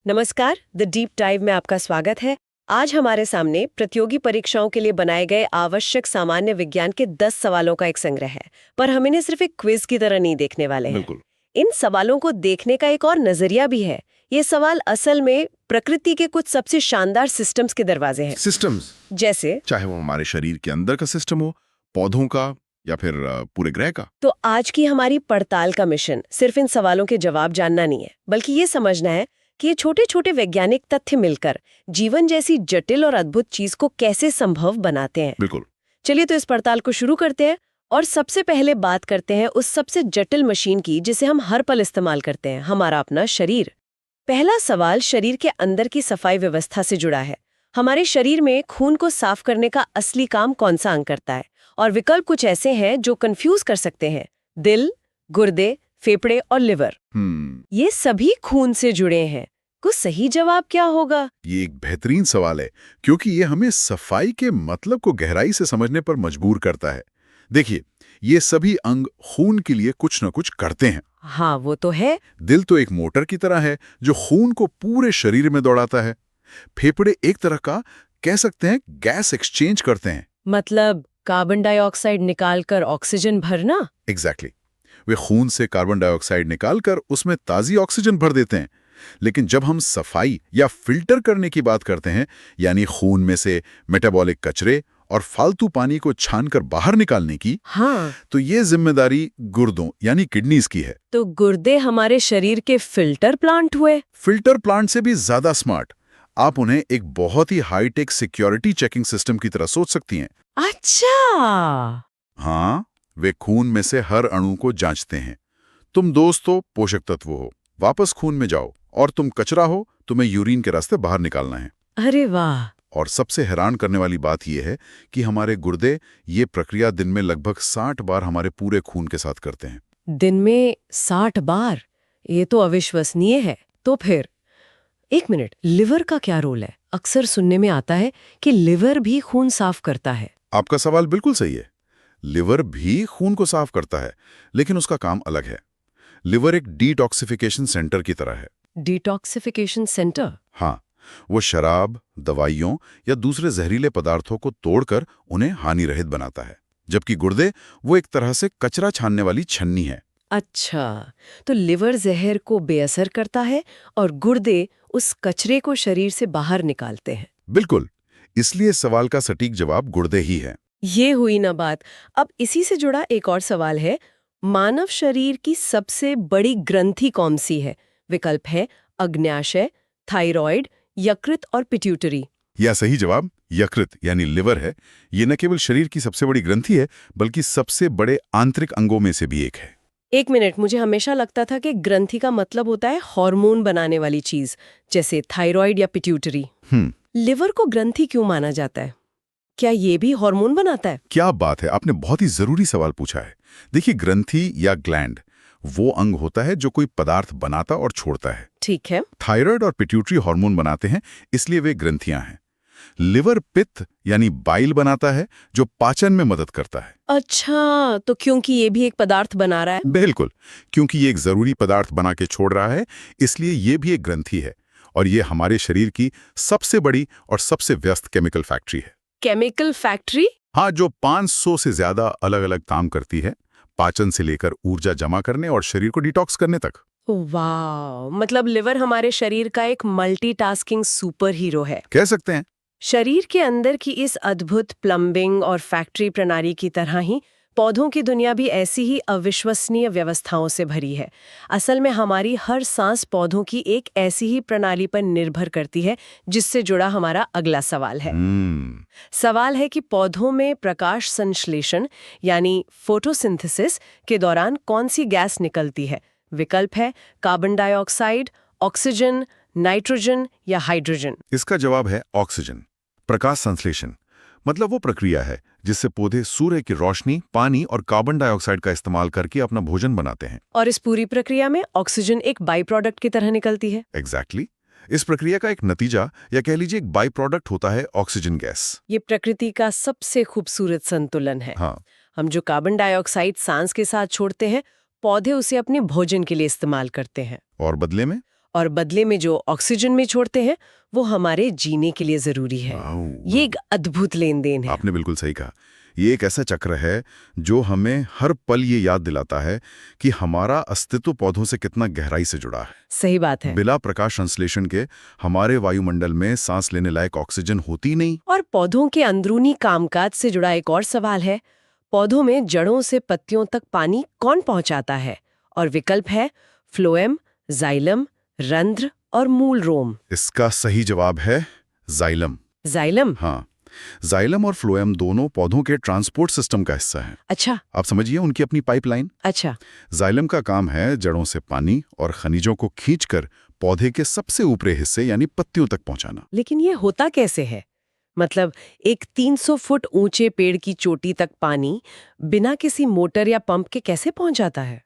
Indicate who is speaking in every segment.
Speaker 1: नमस्कार, the deep dive में आपका स्वागत है। आज हमारे सामने प्रतियोगी परीक्षाओं के लिए बनाए गए आवश्यक सामान्य विज्ञान के 10 सवालों का एक संग्रह है, पर हम इन्हें सिर्फ एक क्विज की तरह नहीं देखने वाले हैं।
Speaker 2: बिल्कुल।
Speaker 1: इन सवालों को देखने का एक और नजरिया भी है। ये सवाल असल में प्रकृति के कुछ सबसे शानदार सिस्टम्स के दरवाजे हैं।
Speaker 2: सिस्टम्स,
Speaker 1: जैसे
Speaker 2: चाहे वो हमारे शरीर के अंदर का सिस्टम हो, पौधों का या फिर पूरे ग्रह का।
Speaker 1: तो आज की हमारी पड़ताल का मिशन सिर्फ इन सवालों के जवाब जानना नहीं है, बल्कि ये समझना है कि ये छोटे छोटे वैज्ञानिक तथ्य मिलकर जीवन जैसी जटिल और अद्भुत चीज को कैसे संभव बनाते हैं।
Speaker 2: बिल्कुल।
Speaker 1: चलिए तो इस पड़ताल को शुरू करते हैं और सबसे पहले बात करते हैं उस सबसे जटिल मशीन की जिसे हम हर पल इस्तेमाल करते हैं, हमारा अपना शरीर। पहला सवाल शरीर के अंदर की सफाई व्यवस्था से जुड़ा है। हमारे शरीर में खून को साफ करने का असली काम कौन सा अंग करता है? और विकल्प कुछ ऐसे हैं जो कंफ्यूज कर सकते हैं। दिल, गुर्दे, फेफड़े और लिवर, ये सभी खून से जुड़े हैं। कुछ सही जवाब क्या होगा?
Speaker 2: ये एक बेहतरीन सवाल है, क्योंकि ये हमें सफाई के मतलब को गहराई से समझने पर मजबूर करता है। देखिए, ये सभी अंग खून के लिए कुछ न कुछ करते हैं।
Speaker 1: हाँ, वो तो है।
Speaker 2: दिल तो एक मोटर की तरह है जो खून को पूरे शरीर में दौड़ाता है। फेफड़े एक तरह का, कह सकते हैं, गैस एक्सचेंज करते हैं।
Speaker 1: मतलब कार्बन डाइऑक्साइड निकालकर ऑक्सीजन भरना?
Speaker 2: एग्जैक्टली। वे खून से कार्बन डाइऑक्साइड निकालकर उसमें ताजी ऑक्सीजन भर देते हैं। लेकिन जब हम सफाई या फिल्टर करने की बात करते हैं, यानी खून में से मेटाबॉलिक कचरे और फालतू पानी को छानकर बाहर निकालने की,
Speaker 1: हाँ,
Speaker 2: तो ये जिम्मेदारी गुर्दों यानी किडनीज की है।
Speaker 1: तो गुर्दे हमारे शरीर के फिल्टर प्लांट हुए।
Speaker 2: फिल्टर प्लांट से भी ज्यादा स्मार्ट। आप उन्हें एक बहुत ही हाईटेक सिक्योरिटी चेकिंग सिस्टम की तरह सोच सकती हैं।
Speaker 1: अच्छा।
Speaker 2: हाँ, वे खून में से हर अणु को जांचते हैं। तुम दोस्त हो, पोषक तत्व हो, वापस खून में जाओ, और तुम कचरा हो, तुम्हें यूरिन के रास्ते बाहर निकालना है।
Speaker 1: अरे वाह।
Speaker 2: और सबसे हैरान करने वाली बात यह है कि हमारे गुर्दे ये प्रक्रिया दिन में लगभग 60 बार हमारे पूरे खून के साथ करते हैं।
Speaker 1: दिन में 60 बार? ये तो अविश्वसनीय है। तो फिर एक मिनट, लिवर का क्या रोल है? अक्सर सुनने में आता है कि लिवर भी खून साफ करता है।
Speaker 2: आपका सवाल बिल्कुल सही है। लिवर भी खून को साफ करता है, लेकिन उसका काम अलग है। लिवर एक डिटॉक्सिफिकेशन सेंटर की तरह है।
Speaker 1: Detoxification centre?
Speaker 2: हाँ, वो शराब, दवाइयों या दूसरे जहरीले पदार्थों को तोड़कर उन्हें हानि रहित बनाता है, जबकि गुर्दे वो एक तरह से कचरा छानने वाली छन्नी है।
Speaker 1: अच्छा, तो लिवर जहर को बेअसर करता है और गुर्दे उस कचरे को शरीर से बाहर निकालते हैं।
Speaker 2: बिल्कुल। इसलिए सवाल का सटीक जवाब गुर्दे ही है।
Speaker 1: ये हुई ना बात। अब इसी से जुड़ा एक और सवाल है, मानव शरीर की सबसे बड़ी ग्रंथि कौन सी है? विकल्प है अग्न्याशय, थायराइड, यकृत और पिट्यूटरी।
Speaker 2: या सही जवाब यकृत यानी लिवर है। ये न केवल शरीर की सबसे बड़ी ग्रंथि है, बल्कि सबसे बड़े आंतरिक अंगों में से भी एक है।
Speaker 1: एक मिनट, मुझे हमेशा लगता था कि ग्रंथि का मतलब होता है हार्मोन बनाने वाली चीज, जैसे थायराइड या पिट्यूटरी। लिवर को ग्रंथि क्यों माना जाता है? क्या ये भी हार्मोन बनाता है?
Speaker 2: क्या बात है, आपने बहुत ही जरूरी सवाल पूछा है। देखिए, ग्रंथि या ग्लैंड वो अंग होता है जो कोई पदार्थ बनाता और छोड़ता है।
Speaker 1: ठीक है।
Speaker 2: थायराइड और पिट्यूटरी हार्मोन बनाते हैं, इसलिए वे ग्रंथियां हैं। लिवर पित्त यानी बाइल बनाता है, जो पाचन में मदद करता है।
Speaker 1: अच्छा, तो क्योंकि ये भी एक पदार्थ बना रहा है?
Speaker 2: बिल्कुल, क्योंकि ये एक जरूरी पदार्थ बना के छोड़ रहा है, इसलिए ये भी एक ग्रंथि है। और ये हमारे शरीर की सबसे बड़ी और सबसे व्यस्त केमिकल फैक्ट्री है।
Speaker 1: Chemical factory?
Speaker 2: हाँ, जो 500 से ज्यादा अलग अलग काम करती है, पाचन से लेकर ऊर्जा जमा करने और शरीर को डिटॉक्स करने तक।
Speaker 1: वाह, मतलब लिवर हमारे शरीर का एक मल्टीटास्किंग सुपर हीरो है,
Speaker 2: कह सकते हैं।
Speaker 1: शरीर के अंदर की इस अद्भुत प्लम्बिंग और फैक्ट्री प्रणाली की तरह ही पौधों की दुनिया भी ऐसी ही अविश्वसनीय व्यवस्थाओं से भरी है। असल में हमारी हर सांस पौधों की एक ऐसी ही प्रणाली पर निर्भर करती है, जिससे जुड़ा हमारा अगला सवाल है। सवाल है कि पौधों में प्रकाश संश्लेषण यानी फोटोसिंथेसिस के दौरान कौन सी गैस निकलती है? विकल्प है कार्बन डाइऑक्साइड, ऑक्सीजन, नाइट्रोजन या हाइड्रोजन।
Speaker 2: इसका जवाब है ऑक्सीजन। प्रकाश संश्लेषण मतलब वो प्रक्रिया है जिससे पौधे सूर्य की रोशनी, पानी और कार्बन डाइऑक्साइड का इस्तेमाल करके अपना भोजन बनाते हैं।
Speaker 1: और इस पूरी प्रक्रिया में ऑक्सीजन एक बाई प्रोडक्ट की तरह निकलती है।
Speaker 2: एग्जैक्टली। इस प्रक्रिया का एक नतीजा या कह लीजिए एक बाई प्रोडक्ट होता है ऑक्सीजन गैस।
Speaker 1: ये प्रकृति का सबसे खूबसूरत संतुलन है।
Speaker 2: हाँ।
Speaker 1: हम जो कार्बन डाइऑक्साइड सांस के साथ छोड़ते हैं, पौधे उसे अपने भोजन के लिए इस्तेमाल करते हैं।
Speaker 2: और बदले में?
Speaker 1: और बदले में जो ऑक्सीजन में छोड़ते हैं वो हमारे जीने के लिए जरूरी है। ये एक अद्भुत लेन देन है।
Speaker 2: आपने बिल्कुल सही कहा। ये एक ऐसा चक्र है जो हमें हर पल ये याद दिलाता है कि हमारा अस्तित्व पौधों से कितना गहराई से जुड़ा है।
Speaker 1: सही बात है।
Speaker 2: बिना प्रकाश संश्लेषण के हमारे वायुमंडल में सांस लेने लायक ऑक्सीजन होती नहीं।
Speaker 1: और पौधों के अंदरूनी कामकाज से जुड़ा एक और सवाल है, पौधों में जड़ों से पत्तियों तक पानी कौन पहुंचाता है? और विकल्प है फ्लोएम, जाइलम, रंध्र और मूल रोम।
Speaker 2: इसका सही जवाब है जाइलम।
Speaker 1: जाइलम?
Speaker 2: हाँ, जाइलम और फ्लोएम दोनों पौधों के ट्रांसपोर्ट सिस्टम का हिस्सा हैं।
Speaker 1: अच्छा।
Speaker 2: आप समझिए उनकी अपनी पाइपलाइन।
Speaker 1: अच्छा।
Speaker 2: जाइलम का काम है जड़ों से पानी और खनिजों को खींचकर पौधे के सबसे ऊपरी हिस्से यानी पत्तियों तक पहुंचाना।
Speaker 1: लेकिन ये होता कैसे है? मतलब एक 300 फुट ऊंचे पेड़ की चोटी तक पानी बिना किसी मोटर या पंप के कैसे पहुंच जाता है?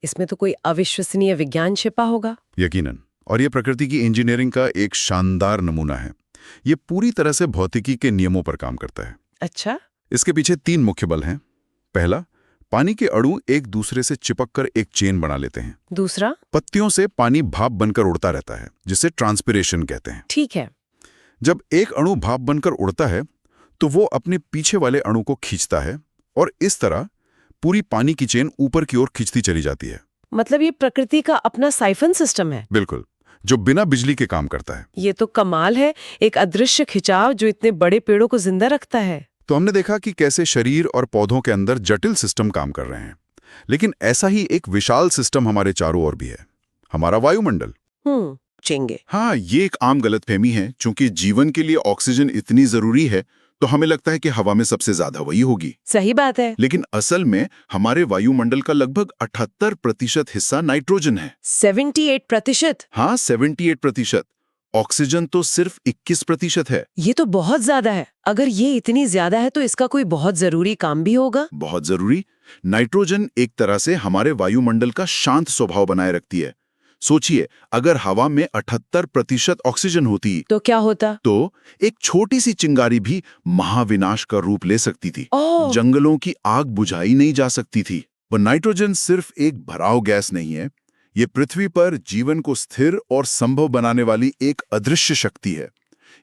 Speaker 1: इसमें तो कोई अविश्वसनीय विज्ञान छिपा होगा।
Speaker 2: यकीनन। और ये प्रकृति की इंजीनियरिंग का एक शानदार नमूना है। ये पूरी तरह से भौतिकी के नियमों पर काम करता है।
Speaker 1: अच्छा।
Speaker 2: इसके पीछे 3 मुख्य बल हैं। पहला, पानी के अणु एक दूसरे से चिपककर एक चेन बना लेते हैं।
Speaker 1: दूसरा,
Speaker 2: पत्तियों से पानी भाप बनकर उड़ता रहता है, जिसे ट्रांसपिरेशन कहते हैं।
Speaker 1: ठीक है।
Speaker 2: जब एक अणु भाप बनकर उड़ता है तो वो अपने पीछे वाले अणु को खींचता है और इस तरह पूरी पानी की चेन ऊपर की ओर खींचती चली जाती है।
Speaker 1: मतलब ये प्रकृति का अपना साइफन सिस्टम है।
Speaker 2: बिल्कुल, जो बिना बिजली के काम करता है।
Speaker 1: ये तो कमाल है, एक अदृश्य खिंचाव जो इतने बड़े पेड़ों को जिंदा रखता है।
Speaker 2: तो हमने देखा कि कैसे शरीर और पौधों के अंदर जटिल सिस्टम काम कर रहे हैं, लेकिन ऐसा ही एक विशाल सिस्टम हमारे चारों ओर भी है, हमारा वायुमंडल।
Speaker 1: चेंगे।
Speaker 2: हाँ, ये एक आम गलतफहमी है। चूंकि जीवन के लिए ऑक्सीजन इतनी जरूरी है तो हमें लगता है कि हवा में सबसे ज्यादा वही होगी।
Speaker 1: सही बात है।
Speaker 2: लेकिन असल में हमारे वायुमंडल का लगभग 78% हिस्सा नाइट्रोजन है।
Speaker 1: 78%?
Speaker 2: हाँ, 78%। ऑक्सीजन तो सिर्फ 21% है।
Speaker 1: ये तो बहुत ज्यादा है। अगर ये इतनी ज्यादा है तो इसका कोई बहुत जरूरी काम भी होगा।
Speaker 2: बहुत जरूरी। नाइट्रोजन एक तरह से हमारे वायुमंडल का शांत स्वभाव बनाए रखती है। सोचिए, अगर हवा में 78% ऑक्सीजन होती
Speaker 1: तो क्या होता?
Speaker 2: तो एक छोटी सी चिंगारी भी महाविनाश का रूप ले सकती थी। जंगलों की आग बुझाई नहीं जा सकती थी। पर नाइट्रोजन सिर्फ एक भराव गैस नहीं है, ये पृथ्वी पर जीवन को स्थिर और संभव बनाने वाली एक अदृश्य शक्ति है।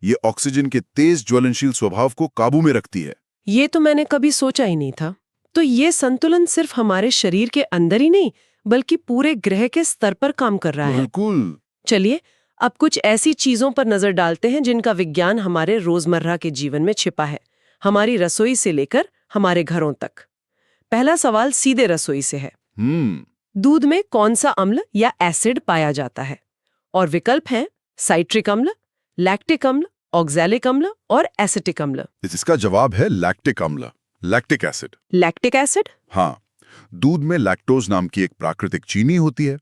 Speaker 2: ये ऑक्सीजन के तेज ज्वलनशील स्वभाव को काबू में रखती है।
Speaker 1: ये तो मैंने कभी सोचा ही नहीं था। तो ये संतुलन सिर्फ हमारे शरीर के अंदर ही नहीं बल्कि पूरे ग्रह के स्तर पर काम कर रहा है।
Speaker 2: बिल्कुल।
Speaker 1: चलिए अब कुछ ऐसी चीजों पर नजर डालते हैं जिनका विज्ञान हमारे रोजमर्रा के जीवन में छिपा है, हमारी रसोई से लेकर हमारे घरों तक। पहला सवाल सीधे रसोई से है। दूध में कौन सा अम्ल या एसिड पाया जाता है? और विकल्प हैं साइट्रिक अम्ल, लैक्टिक अम्ल, ऑक्सैलिक अम्ल और एसिटिक अम्ल।
Speaker 2: इसका जवाब है लैक्टिक अम्ल, लैक्टिक एसिड।
Speaker 1: Lactic acid?
Speaker 2: हाँ, दूध में लैक्टोज नाम की एक प्राकृतिक चीनी होती है।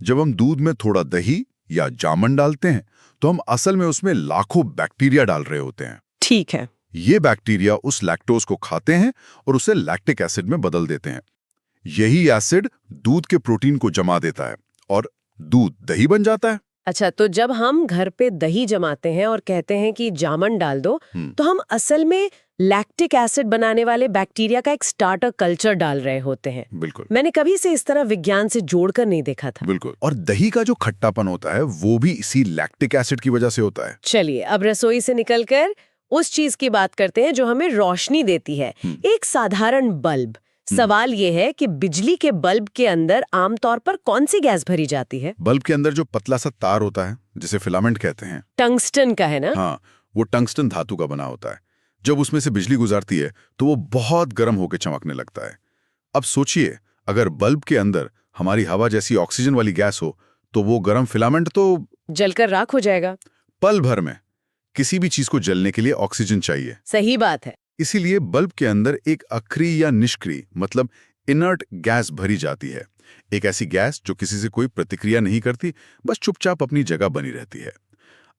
Speaker 2: जब हम दूध में थोड़ा दही या जामन डालते हैं तो हम असल में उसमें लाखों बैक्टीरिया डाल रहे होते हैं।
Speaker 1: ठीक है।
Speaker 2: ये बैक्टीरिया उस लैक्टोज को खाते हैं और उसे लैक्टिक एसिड में बदल देते हैं। यही एसिड दूध के प्रोटीन को जमा देता है और दूध दही बन जाता है।
Speaker 1: अच्छा, तो जब हम घर पे दही जमाते हैं और कहते हैं कि जामन डाल दो, तो हम असल में लैक्टिक एसिड बनाने वाले बैक्टीरिया का एक स्टार्टर कल्चर डाल रहे होते हैं।
Speaker 2: बिल्कुल।
Speaker 1: मैंने कभी से इस तरह विज्ञान से जोड़कर नहीं देखा था।
Speaker 2: बिल्कुल। और दही का जो खट्टापन होता है वो भी इसी लैक्टिक एसिड की वजह से होता है।
Speaker 1: चलिए अब रसोई से निकलकर उस चीज की बात करते हैं जो हमें रोशनी देती है, एक साधारण बल्ब। सवाल ये है कि बिजली के बल्ब के अंदर आमतौर पर कौन सी गैस भरी जाती है?
Speaker 2: बल्ब के अंदर जो पतला सा तार होता है जिसे फिलामेंट कहते हैं,
Speaker 1: टंगस्टन का है ना?
Speaker 2: हाँ, वो टंगस्टन धातु का बना होता है। जब उसमें से बिजली गुजरती है तो वो बहुत गर्म होकर चमकने लगता है। अब सोचिए, अगर बल्ब के अंदर हमारी हवा जैसी ऑक्सीजन वाली गैस हो तो वो गर्म फिलामेंट तो
Speaker 1: जलकर राख हो जाएगा।
Speaker 2: पल भर में किसी भी चीज को जलने के लिए ऑक्सीजन चाहिए।
Speaker 1: सही बात है।
Speaker 2: इसीलिए बल्ब के अंदर एक अक्रिय या निष्क्रिय मतलब इनर्ट गैस भरी जाती है। एक ऐसी गैस जो किसी से कोई प्रतिक्रिया नहीं करती, बस चुपचाप अपनी जगह बनी रहती है।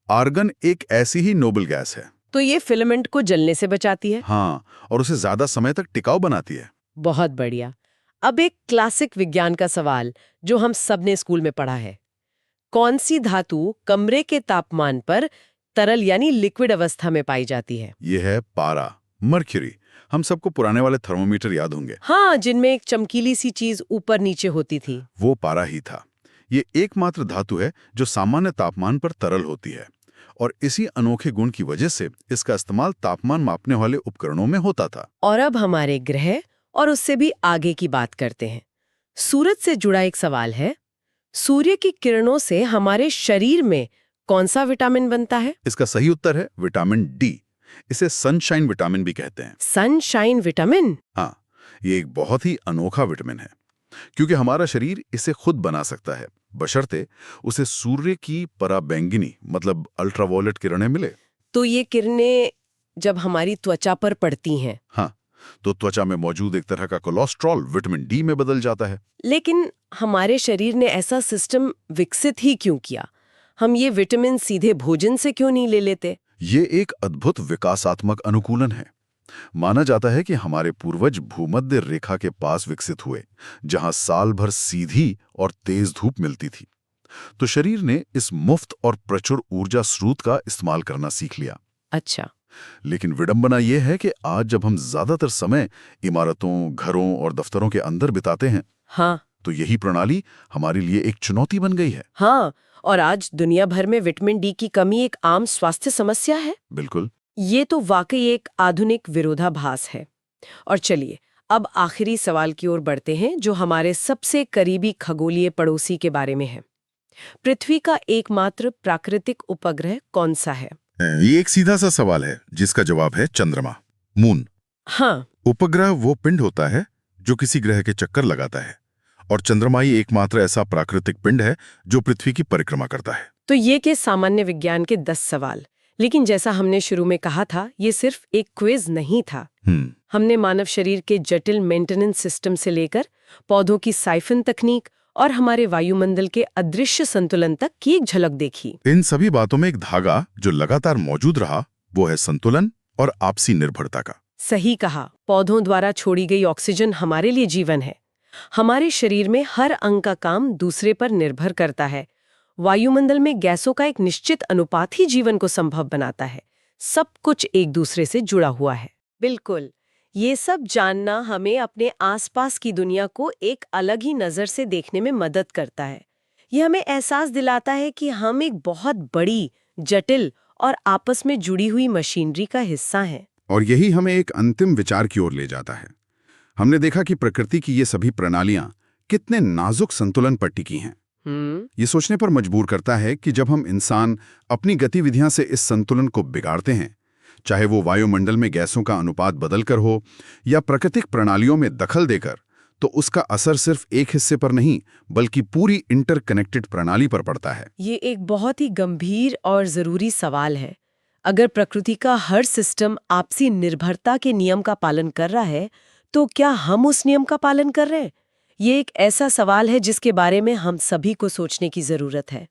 Speaker 2: आर्गन एक ऐसी ही नोबल गैस है।
Speaker 1: तो ये फिलामेंट को जलने से बचाती है?
Speaker 2: हाँ, और उसे ज्यादा समय तक टिकाऊ बनाती है।
Speaker 1: बहुत बढ़िया। अब एक क्लासिक विज्ञान का सवाल जो हम सब ने स्कूल में पढ़ा है। कौन सी धातु कमरे के तापमान पर तरल यानी लिक्विड अवस्था में पाई जाती है?
Speaker 2: यह है पारा, मर्क्यूरी। हम सबको पुराने वाले थर्मोमीटर याद होंगे।
Speaker 1: हाँ, जिनमें एक चमकीली सी चीज ऊपर नीचे होती थी।
Speaker 2: वो पारा ही था। ये एकमात्र धातु है जो सामान्य तापमान पर तरल होती है और इसी अनोखे गुण की वजह से इसका इस्तेमाल तापमान मापने वाले उपकरणों में होता था।
Speaker 1: और अब हमारे ग्रह और उससे भी आगे की बात करते हैं। सूरज से जुड़ा एक सवाल है, सूर्य की किरणों से हमारे शरीर में कौन सा विटामिन बनता है?
Speaker 2: इसका सही उत्तर है विटामिन डी। इसे सनशाइन विटामिन भी कहते हैं।
Speaker 1: Sunshine vitamin?
Speaker 2: हाँ, ये एक बहुत ही अनोखा विटामिन है क्योंकि हमारा शरीर इसे खुद बना सकता है, बशर्ते उसे सूर्य की पराबैंगनी मतलब अल्ट्रावायलेट किरणें मिले।
Speaker 1: तो ये किरणें जब हमारी त्वचा पर पड़ती हैं,
Speaker 2: हाँ, तो त्वचा में मौजूद एक तरह का कोलेस्ट्रॉल विटामिन डी में बदल जाता है।
Speaker 1: लेकिन हमारे शरीर ने ऐसा सिस्टम विकसित ही क्यों किया? हम ये विटामिन सीधे भोजन से क्यों नहीं ले लेते?
Speaker 2: ये एक अद्भुत विकासात्मक अनुकूलन है। माना जाता है कि हमारे पूर्वज भूमध्य रेखा के पास विकसित हुए, जहां साल भर सीधी और तेज धूप मिलती थी। तो शरीर ने इस मुफ्त और प्रचुर ऊर्जा स्रोत का इस्तेमाल करना सीख लिया।
Speaker 1: अच्छा।
Speaker 2: लेकिन विडंबना यह है कि आज जब हम ज्यादातर समय इमारतों, घरों और दफ्तरों के अंदर बिताते हैं,
Speaker 1: हाँ,
Speaker 2: तो यही प्रणाली हमारे लिए एक चुनौती बन गई है।
Speaker 1: हाँ, और आज दुनिया भर में विटामिन डी की कमी एक आम स्वास्थ्य समस्या है।
Speaker 2: बिल्कुल।
Speaker 1: ये तो वाकई एक आधुनिक विरोधाभास है। और चलिए अब आखिरी सवाल की ओर बढ़ते हैं, जो हमारे सबसे करीबी खगोलीय पड़ोसी के बारे में है। पृथ्वी का एकमात्र प्राकृतिक उपग्रह कौन सा है?
Speaker 2: ये एक सीधा सा सवाल है जिसका जवाब है चंद्रमा, मून।
Speaker 1: हाँ,
Speaker 2: उपग्रह वो पिंड होता है जो किसी ग्रह के चक्कर लगाता है, और चंद्रमा ही एकमात्र ऐसा प्राकृतिक पिंड है जो पृथ्वी की परिक्रमा करता है।
Speaker 1: तो ये के सामान्य विज्ञान के 10 सवाल। लेकिन जैसा हमने शुरू में कहा था, ये सिर्फ एक क्विज नहीं था। हमने मानव शरीर के जटिल मेंटेनेंस सिस्टम से लेकर पौधों की साइफन तकनीक और हमारे वायुमंडल के अदृश्य संतुलन तक की एक झलक देखी।
Speaker 2: इन सभी बातों में एक धागा जो लगातार मौजूद रहा, वो है संतुलन और आपसी निर्भरता का।
Speaker 1: सही कहा, पौधों द्वारा छोड़ी गई ऑक्सीजन हमारे लिए जीवन है। हमारे शरीर में हर अंग का काम दूसरे पर निर्भर करता है। वायुमंडल में गैसों का एक निश्चित अनुपात ही जीवन को संभव बनाता है। सब कुछ एक दूसरे से जुड़ा हुआ है। बिल्कुल, ये सब जानना हमें अपने आसपास की दुनिया को एक अलग ही नज़र से देखने में मदद करता है। ये हमें एहसास दिलाता है कि हम एक बहुत बड़ी, जटिल और आपस में जुड़ी हुई मशीनरी का हिस्सा हैं।
Speaker 2: और यही हमें एक अंतिम विचार की ओर ले जाता है। हमने देखा कि प्रकृति की ये सभी प्रणालियां कितने नाजुक संतुलन पर टिकी हैं। ये सोचने पर मजबूर करता है कि जब हम इंसान अपनी गतिविधियां से इस संतुलन को बिगाड़ते हैं, चाहे वो वायुमंडल में गैसों का अनुपात बदलकर हो या प्राकृतिक प्रणालियों में दखल देकर, तो उसका असर सिर्फ एक हिस्से पर नहीं बल्कि पूरी इंटरकनेक्टेड प्रणाली पर पड़ता है।
Speaker 1: ये एक बहुत ही गंभीर और जरूरी सवाल है। अगर प्रकृति का हर सिस्टम आपसी निर्भरता के नियम का पालन कर रहा है, तो क्या हम उस नियम का पालन कर रहे हैं? ये एक ऐसा सवाल है जिसके बारे में हम सभी को सोचने की जरूरत है।